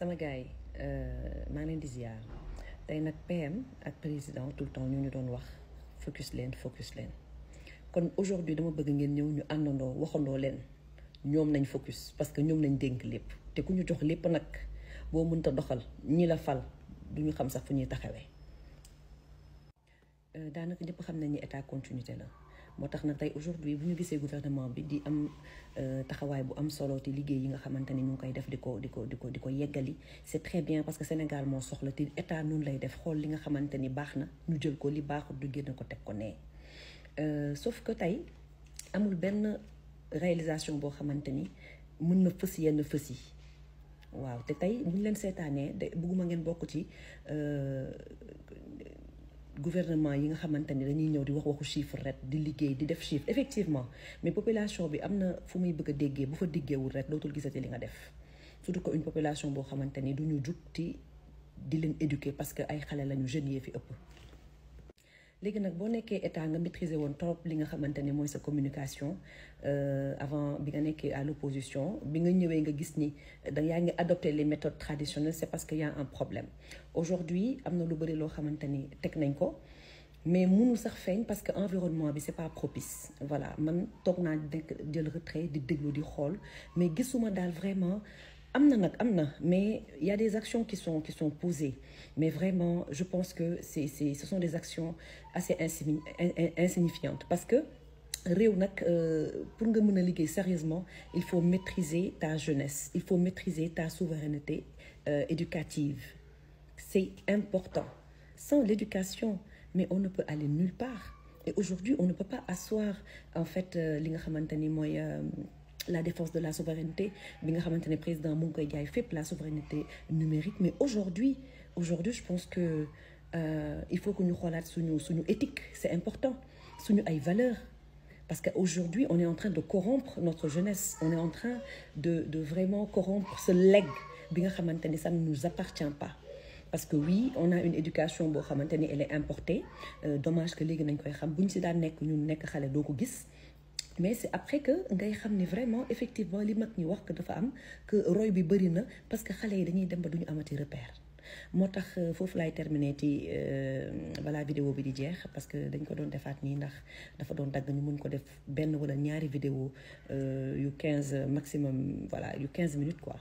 sama gars yi maa ngi leen di ziar tey nag PM ak président tout le temps ñu doon wax focus leen kon aujourd'hui dama bëgg ngeen ñëw ñu àndandoo waxandoo leen ñoom nañ focus parce que ñoom nañ dénk lépp te ku ñu jox lépp nag boo mënta doxal ñi la fal du ñu xam sax fu ñuy taxawee. daanaka ñëpp xam nañ ni état continuité la moo tax nag tey aujourd'hui bu ñu gisee gouvernement bi di am taxawaay bu am solo te liggéey yi nga xamante ni ñu ngi koy def di ko yeggali c'est très bien parce que Sénégal moo soxla te état noonu lay def xool li nga xamante ni baax na ñu jël ko li baaxut du génn ko teg ko nee sauf que tey amul benn réalisation boo xamante ni mën na fës yenn fës yi waaw te tey bu ñu leen seetaanee de bëgguma ngeen bokk ci gouvernement yi nga xamante ni dañuy ñëw di wax waxu chiffre rek di liggéey di def chiffre effectivement mais population bi am na fu muy bëgg a déggee bu fa déggeewul rek dootul gisati li nga def surtout que une population boo xamante ni du ñu jug di leen éduquer parce que ay xale lañu jeunes yee fi ëpp. léegi nag boo nekkee état nga maîtriser woon trop li nga xamante ne mooy sa communication avant bi nga nekkee à l'opposition bi nga ñëwee nga gis ni yaa ngi adopter les méthodes traditionnelles c'est parce que y a un problème aujourd'hui am na lu bëri loo xamante ni teg nañ ko mais mënul sax feeñ parce que environnement bi c'est pas propice voilà man toog naa jël retrait di déglu di xool mais gisuma daal vraiment am na mais il y a des actions qui sont posées mais vraiment je pense que ce sont des actions assez insignifiantes parce que réew nag pour nga mën a liggéey sérieusement il faut maîtriser ta jeunesse il faut maîtriser ta souveraineté éducative c'est important sans l'éducation mais on ne peut aller nulle part et aujourd'hui on ne peut pas asseoir en fait li nga xamante ni mooy la défense de la souveraineté bi nga xamante ne président mu ngi koy jaay fépp la souveraineté numérique mais aujourd'hui je pense que il faut que ñu xoolaat suñu éthique c'est important suñu ay valeurs parce que aujourd'hui on est en train de corrompre notre jeunesse on est en train de vraiment corrompre ce legs bi nga xamante ni ça ne nous appartient pas parce que oui on a une éducation boo xamante ni elle est importée dommage que léegi nañ koy xam bu ñu si daan nekk ñun nekk xale doo ko gis mais c'est après que ngay xam ni vraiment effectivement li mag ñi wax que dafa am que roy bi bëri na parce que xale yi dañuy dem ba duñu amati repère moo tax foofu laay terminer ci balaa vidéo bi di jeex parce que dañ ko doon defaat nii ndax dafa doon dagg ñu mun ko def benn wala ñaari vidéo yu 15 maximum voilà yu 15 minutes quoi.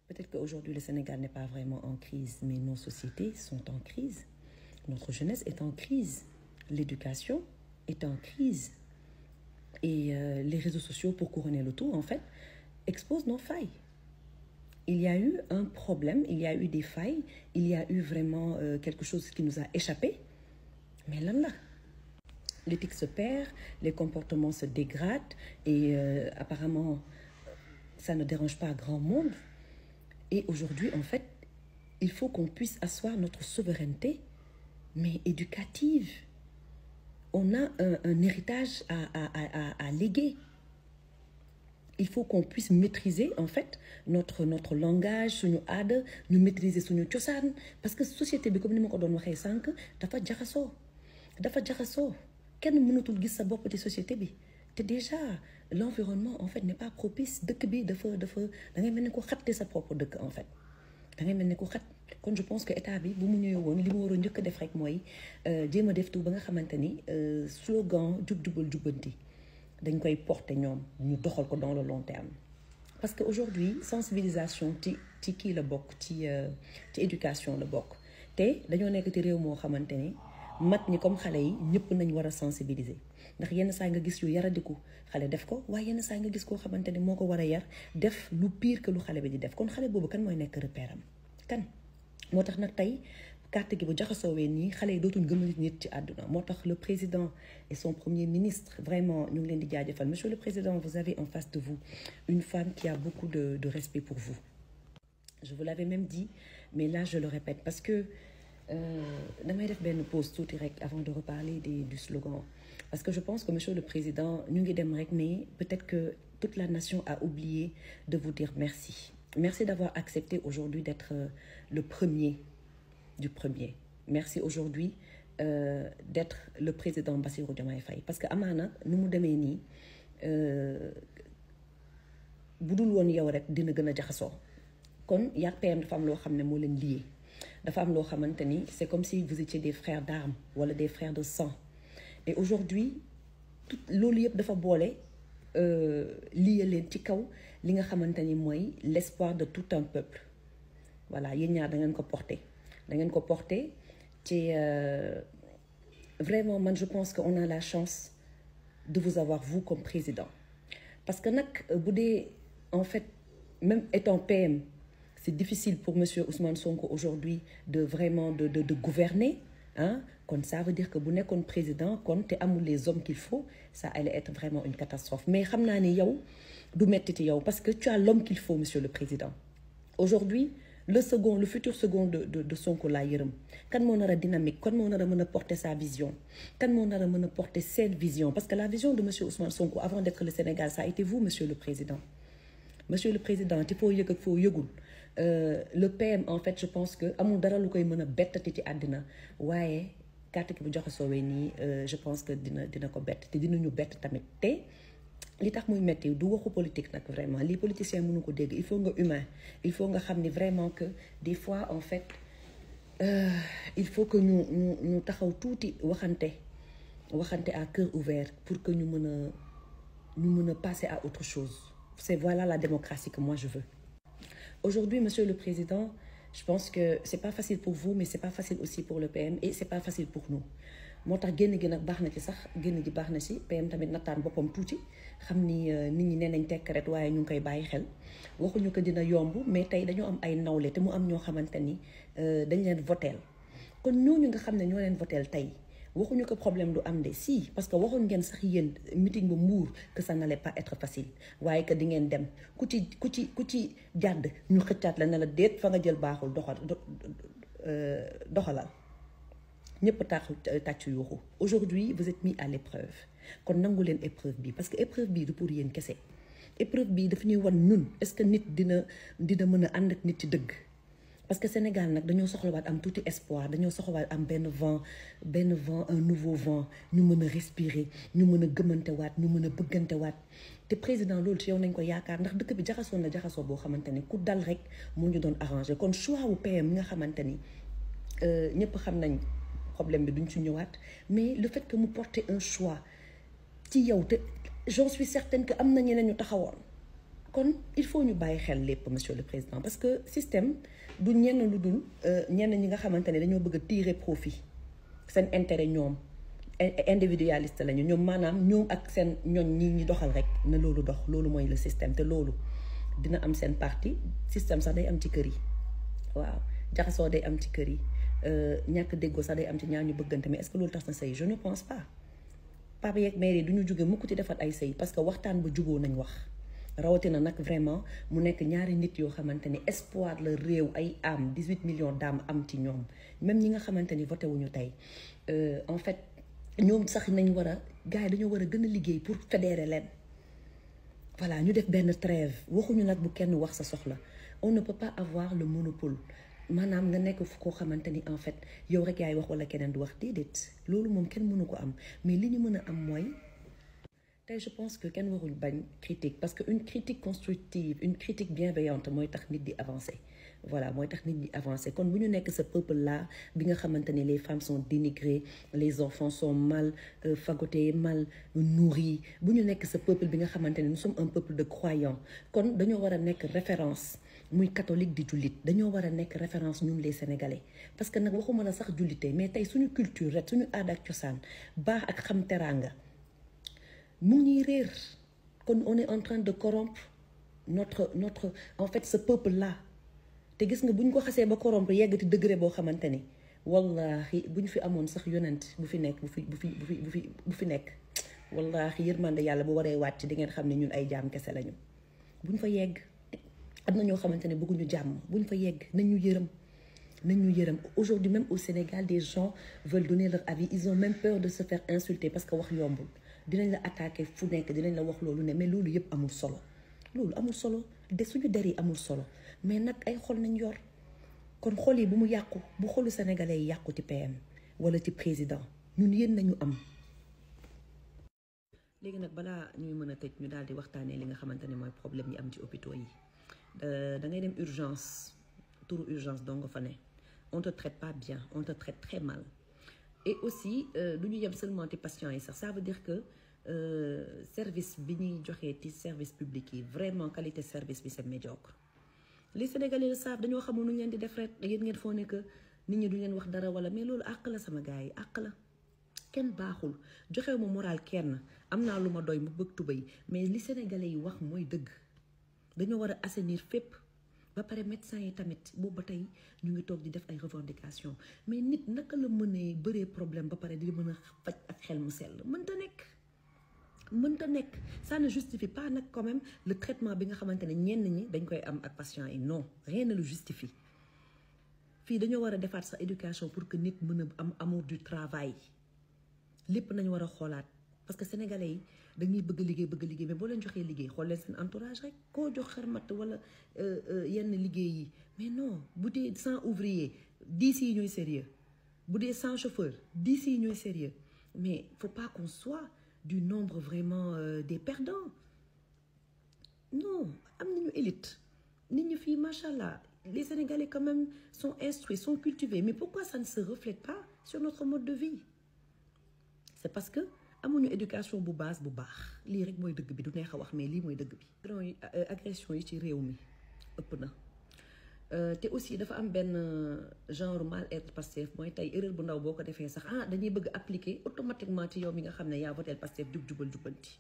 Peut-être qu'aujourd'hui le Sénégal n'est pas vraiment en crise mais nos sociétés sont en crise notre jeunesse est en crise l'éducation est en crise et les réseaux sociaux pour couronner le tout en fait exposent nos failles. Il y a eu un problème, il y a eu des failles, il y a eu vraiment quelque chose qui nous a échappé mais lan la l'éthique se perd, les comportements se dégradent et apparemment ça ne dérange pas grand monde et aujourd'hui en fait il faut qu'on puisse asseoir notre souveraineté mais éducative. On a un héritage à léguer. Il faut qu'on puisse maîtriser en fait notre langage suñu aada ñu maîtriser suñu cosaan parce que société bi comme ni ma ko doon waxee sànq dafa jaxasoo kenn mënatul gis sa bopp ci société bi te déjà l'environnement en fait n'est pas propice dëkk bi dafa da ngay mel ni ko xatte sa propre dëkk en fait da ngay mel ni ko xat kon je pense que état bi bu mu ñëwee woon li mu waroon njëkk a def rek mooy jéem a def tout ba nga xamante ni slogan jub-jubal jubbanti dañ koy porter ñoom ñu doxal ko dans le long terme parce que aujourd'hui sensibilisation ci kii la bokk ci éducation la bokk te dañoo nekk ci réew moo xamante ni mag ñi comme xale yi ñëpp nañ war a sensibiliser ndax yenn saa nga gis yu yaradiku xale def ko waaye yenn saa nga gis koo xamante ni moo ko war a yar def lu pire que lu xale bi di def kon xale boobu kan mooy nekk repère am kan moo tax nag tey carte gi bu jaxasoowee nii xale yi dootuñ gëm nit ci àdduna moo tax le président et son premier ministre vraiment ñu ngi leen di jaajëfal monsieur le président vous avez en face de vous une femme qui a beaucoup de respect pour vous je vous l'avais même dit mais là je le répète parce que damay def benn pause tuuti rek avant de reparler du slogan parce que je pense que monsieur le président ñu ngi dem rek mais peut-être que toute la nation a oublié de vous dire merci d'avoir accepté aujourd'hui d'être le premier du premier merci aujourd'hui d'être le président Bassirou Diomaye Faye parce que amaana nu mu demee nii bu dul woon yow rek dina gën a jaxasoo kon yaag PM dafa am loo xam ne moo leen lié dafa am loo xamante ni c'est comme si vous étiez des frères d'armes wala des frères de sang et aujourd'hui tout loolu yëpp dafa boole lié leen ci kaw li nga xamante ni mooy l'espoir de tout un peuple voilà yéen ñaar da ngeen ko porté ci vraiment man je pense que on a la chance de vous avoir vous comme président parce que nag bu dee en fait même étant PM c'est difficile pour monsieur Ousmane Sonko aujourd'hui de vraiment de gouverner ah kon ça veut dire que bu nekkoon président kon te amul les hommes qu'il faut ça allait être vraiment une catastrophe mais xam naa ni yow du metti ci yow parce que tu as l'homme qu'il faut monsieur le président aujourd'hui le futur second de Sonko laa yërëm kan moo nar a dynamique kan moo nar a mën a porter sa vision kan moo nar a mën a porter cette vision parce que la vision de monsieur Ousmane Sonko avant d'être le Sénégal ça a été vous monsieur le président ti foo yëg ak foo yëgul le PM en fait je pense que amul dara lu koy mën a bettati ci àddina waaye carte ki bu joxe soowee nii je pense que dina ko bett te dinañu bett tamit te li tax muy metti du waxu politique nag vraiment lii politicien mënu ko dégg il faut nga humain il faut nga xam ni vraiment que des fois en fait il faut que ñu taxaw tuuti waxante à cœur ouvert pour que ñu mën a passer à autre chose c'est voilà la démocratie que moi je veux aujourd'hui monsieur le président je pense que c'est pas facile pour vous mais c'est pas facile aussi pour le PM et c'est pas facile pour nous moo tax génn gi nag baax na ci sax génn gi baax na ci PM tamit nattaan boppam tuuti xam ni nit ñi nee nañ tekk rek waaye ñu ngi koy bàyyi xel waxuñu ko dina yomb mais tey dañoo am ay nawle te mu am ñoo xamante ni dañ leen voteel kon ñooñu nga xam ne ñoo leen voteel tey waxuñu ko problème du am de si parce que waxoon ngeen sax yéen meeting ba Mbour que ça n'allait pas être facile waaye que di ngeen dem ku ci jàdd ñu xëccaat la ne la déet fa nga jël baaxul doxalal ñëpp tàccu yuuxu aujourd'hui vous êtes mis à l'épreuve kon nangu leen épreuve bi parce que épreuve bi du pour yéen kese épreuve bi daf ñuy wan ñun est-ce que nit dina mën a ànd ak nit ci dëgg parce que Sénégal nag dañoo soxlawaat am tuuti espoir dañoo soxlawaat am benn vent un nouveau vent ñu mën a respirer ñu mën a gëmantewaat ñu mën a bëggantewaat te président loolu ci yow nañ ko yaakaar ndax dëkk bi jaxasoo na jaxasoo boo xamante ni ku dal rek moo ñu doon arrangé kon choix wu PM mi nga xamante ni ñëpp xam nañ problème bi duñ ci ñëwaat mais le fait que mu porter un choix ci yow te j'en suis certaine que am na ñeneen ñu taxawoon kon il faut ñu bàyyi xel lépp monsieur le président parce que système du ñenn lu dul ñenn ñi nga xamante ne dañoo bëgg a tirer profit seen intérêt ñoom individualiste lañu ñoom maanaam ñoom ak seen ñoñ ñi doxal rek na loolu dox loolu mooy le système te loolu dina am seen parti système sax day am ci kër yi waaw jaxasoo day am ci kër yi ñàkk déggoo sax day am ci ñaar ñu bëggante mais est-ce que loolu tax na sëy je ne pense pas papa yeeg mère yi du ñu jóge mukk ci defat ay sëy parce que waxtaan ba juboo nañ wax rawatina nag vraiment mu nekk ñaari nit yoo xamante ni espoir la réew ay âme 18 millions d'âmes am ci ñoom même ñi nga xamante ni voté wuñu tey en fait ñoom sax nañ war a gars yi dañoo war a gën a liggéey pour fédérer leen voilà ñu def benn trêve waxuñu nag bu kenn wax sa soxla on ne peut pas avoir le monopole maanaam nga nekk fu koo xamante ni en fait yow rek yaay wax wala keneen du wax déedéet loolu moom kenn mënu ko am mais li ñu mën a am mooy tey je pense que kenn warul bañ critique parce que une critique constructive une critique bienveillante mooy tax nit di avancer voilà mooy tax nit di avancer kon bu ñu nekk ce peuple là bi nga xamante ni les femmes sont dénigrées les enfants sont mal fagotés mal nourris bu ñu nekk ce peuple bi nga xamante ni nous sommes un peuple de croyants kon dañoo war a nekk référence muy catholique di jullit dañoo war a nekk référence ñun les sénégalais parce que nag waxuma la sax jullite mais tey suñu culture rek suñu aada ak cosaan baax ak xam teraanga mu ngi ñuy réer kon on est en train de corrompre notre en fait ce peuple là te gis nga bu ñu ko xasee ba corrompre yegg ci degré boo xamante ni wallahi bu ñu fi amoon sax yonent bu fi nekk bu fi nekk wallahi yërmande yàlla bu waree wàcc di ngeen xam ne ñun ay jaam kese lañu bu ñu fa yegg am na ñoo xamante ne bëgguñu jàmm bu ñu fa yegg nañ ñu yërëm aujourd'hui même au Sénégal des gens veulent donner leur avis ils ont même peur de se faire insulter parce que wax yombul dinañ la attaquer fu nekk dinañ la wax loolu ne mais loolu yëpp amul solo de suñu der yi amul solo mais nag ay xol nañ yor kon xol yi bu mu yàqu bu xolu sénégalais yi yàqu ci PM wala ci président ñun yéen nañu am. léegi nag balaa ñuy mën a tëj ñu daal di waxtaanee li nga xamante ne mooy problème yi am ci hôpitaux yi da ngay dem urgence turu urgence doo nga fa ne on te traite pas bien on te traite très mal et aussi du ñu yem seulement ci patients yi sax ça veut dire que service bi ñuy joxee ci service public yi vraiment qualité service bi c'est médiocre les Sénégalais le savent dañoo xamul nu ñu leen di def rek yéen ngeen foo ne que nit ñi duñ leen wax dara wala mais loolu àq la sama gars yi àq la kenn baaxul joxewu ma moral kenn am naa lu ma doy mu bëgg tubéy mais li Sénégalais yi wax mooy dëgg dañoo war a assainir fépp ba pare médecins yi tamit boobu ba tey ñu ngi toog di def ay revendications mais nit naka la mënee bëree problème ba pare di mën a faj ak xel mu sell mënta nekk ça ne justifie pas nag quand même le traitement bi nga xamante ne ñenn ñi dañ koy am ak patients yi non rien ne le justifie fii dañoo war a defaat sa éducation pour que nit mën a am amour du travail lépp nañu war a xoolaat parce que sénégalais yi dañuy bëgg liggéey mais boo leen joxee liggéey xool leen seen entourage rek koo jox xarmat wala yenn liggéey yi mais non bu dee 100 ouvriers 10 yi ñooy sérieux bu dee 100 chauffeurs 10 yi ñooy sérieux mais faut pas qu'on soit du nombre vraiment des perdants non am nañu élite nit ñi fii macha allah les sénégalais quand même sont instruits sont cultivés mais pourquoi ça ne se reflète pas sur notre mode de vie c'est parce que amuñu éducation bu base bu baax lii rek mooy dëgg bi du neex a wax mais lii mooy dëgg bi agression yi ci réew mi ëpp na te aussi dafa am benn genre mal-être Pastef mooy tey erreur bu ndaw boo ko defee sax dañuy bëgg appliquer automatiquement ci yow mi nga xam ne yaa voté Pastef jubal jubanti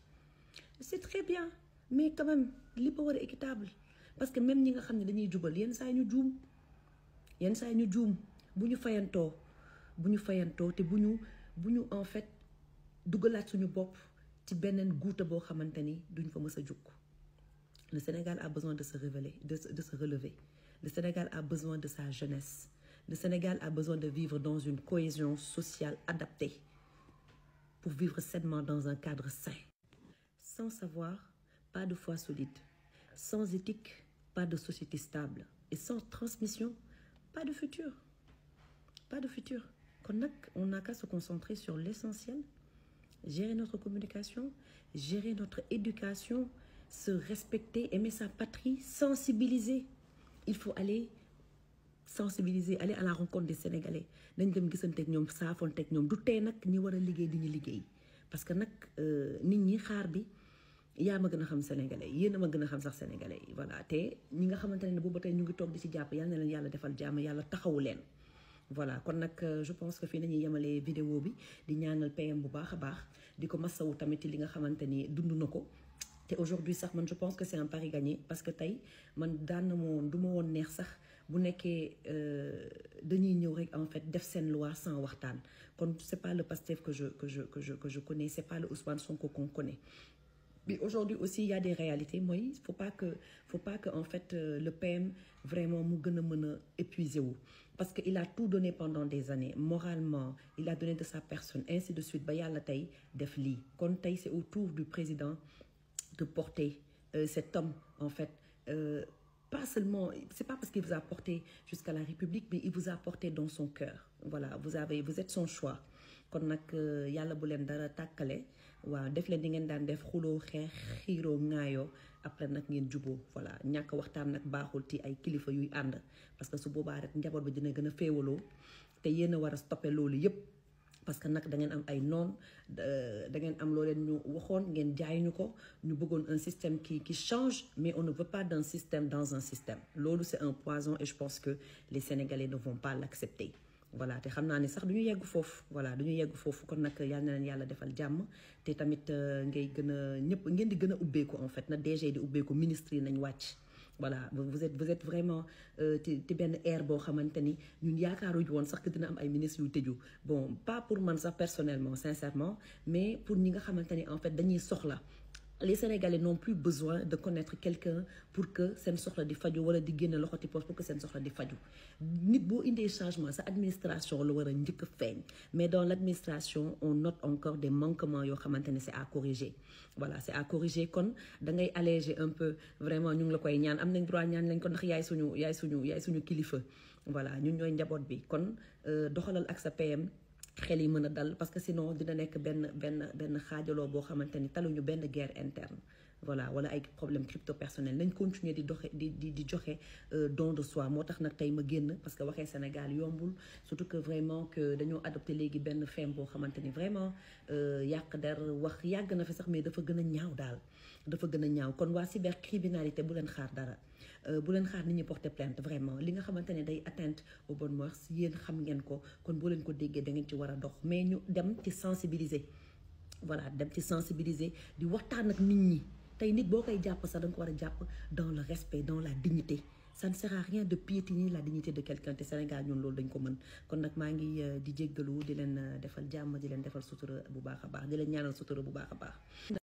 c'est très bien mais quand même li ba war a équitable parce que même ñi nga xam ne dañuy jubal yenn saa ñu juum bu ñu fayantoo te bu ñu en fait dugalaat suñu bopp ci beneen guuta boo xamante ni duñ fa mës a jukk le Sénégal a besoin de se relever le Sénégal a besoin de sa jeunesse le Sénégal a besoin de vivre dans une cohésion sociale adaptée pour vivre sainement dans un cadre sain sans savoir pas de foi solide sans éthique pas de société stable et sans transmission pas de futur kon nag on n'a qu'à se concentrer sur l'essentiel gérer notre communication, gérer notre éducation, se respecter, aimer sa patrie, sensibiliser. Il faut aller sensibiliser, aller à la rencontre des Sénégalais. Nañ dem gisanteeg ñoom saafonteeg ñoom du tee nag ñi war a liggéey di ñu liggéey parce que nag nit ñi xaar bi yaa ma gën a xam Sénégalais yéen a ma gën a xam sax Sénégalais yi voilà te ñi nga xamante ne boobu ba tey ñu ngi toog di ci jàpp yal na leen yàlla defal jàmm yàlla taxawu leen. voilà kon nag je pense que fii nañuy yemalee vidéo bi di ñaanal PM bu baax a baax di ko masawu tamit li nga xamante ni dund na ko te aujourd'hui sax man je pense que c'est un pari gagné parce que tey man daan na moom du ma woon neex sax bu nekkee dañuy ñëw rek en fait def seen loi sans waxtaan kon c'est pas le Pastef que je connais c'est pas le Ousmane Sonko qu'on connaît. Mais aujourd'hui aussi il y a des réalités mooy faut pas que en fait le PM vraiment mu gën a mën a épuisé wu parce que il a tout donné pendant des années moralement il a donné de sa personne ainsi de suite ba yàlla tey def lii kon tey c'est au tour du président de porter cet homme en fait pas seulement c'est pas parce qu'il vous a porté jusqu'à la République mais il vous a porté dans son cœur voilà vous êtes son choix kon nag yàlla bu leen dara tàkkale waaw def leen di ngeen daan def xuloo xeex xiiroo ŋaayoo après nag ngeen juboo voilà ñàkk waxtaan nag baaxul ci ay kilifa yuy ànd parce que su boobaa rek njaboot ba dina gën a féewaloo te yéen a war a stopper loolu yépp parce que nag da ngeen am ay noon da ngeen am loo leen ñu waxoon ngeen jaay ñu ko ñu bëggoon un système qui change mais on ne veut pas d'un système dans un système loolu c'est un poison et je pense que les Sénégalais ne vont pas l'accepter voilà te xam naa ne sax du ñu yegg foofu voilà du ñu yegg foofu kon nag yal na leen yàlla defal jàmm te tamit ngay gën a ñëpp ngeen di gën a ubbeeku en fait na DG di ubbeeku ministre yi nañ wàcc voilà vous êtes vraiment te benn air boo xamante ni ñun yaakaaruñu woon sax que dina am ay ministres yu tëju bon pas pour man sax personnellement sincèrement mais pour ñi nga xamante ni en fait dañuy soxla les Sénégalais n'ont plus besoin de connaître quelqu'un pour que seen soxla di faju wala di génne loxo ti poche pour que seen soxla di faju nit boo indee changement sa administration la war a njëkk a feeñ mais dans l'administration on note encore des manquements yoo xamante ne c'est à corriger voilà c'est à corriger kon da ngay alléger un peu vraiment ñu ngi la koy ñaan am nañ droit ñaan lañ ko ndax yaay suñu kilifa voilà ñun ñooy njaboot bi kon doxalal ak sa PM xel yi mën a dal parce que sinon dina nekk benn xaajaloo boo xamante ni taluñu benn guerre interne voilà wala ay problème crypto personnel nañ continuer di doxe di joxe don de soi moo tax nag tey ma génn parce que waxee Sénégal yombul surtout que vraiment que dañoo adopté léegi benn femme boo xamante ni vraiment yàq der wax yàgg na fi sax mais dafa gën a ñaaw daal dafa gën a ñaaw kon waa cybercriminalité bu leen xaar dara bu leen xaar nit ñi porter plainte vraiment li nga xamante ne day atteinte aux bonnes mœurs yéen xam ngeen ko kon boo leen ko déggee da ngeen ci war a dox mais ñu dem ci sensibiliser voilà dem ci sensibiliser di waxtaan ak nit ñi tey nit boo koy jàpp sax da nga ko war a jàpp dans le respect dans la dignité ça ne sert à rien de piétiner la dignité de quelqu'un te Sénégal ñun loolu dañ ko mën kon nag maa ngi di jéggalu di leen defal jàmm di leen defal sutura bu baax a baax di leen ñaanal sutura bu baax a baax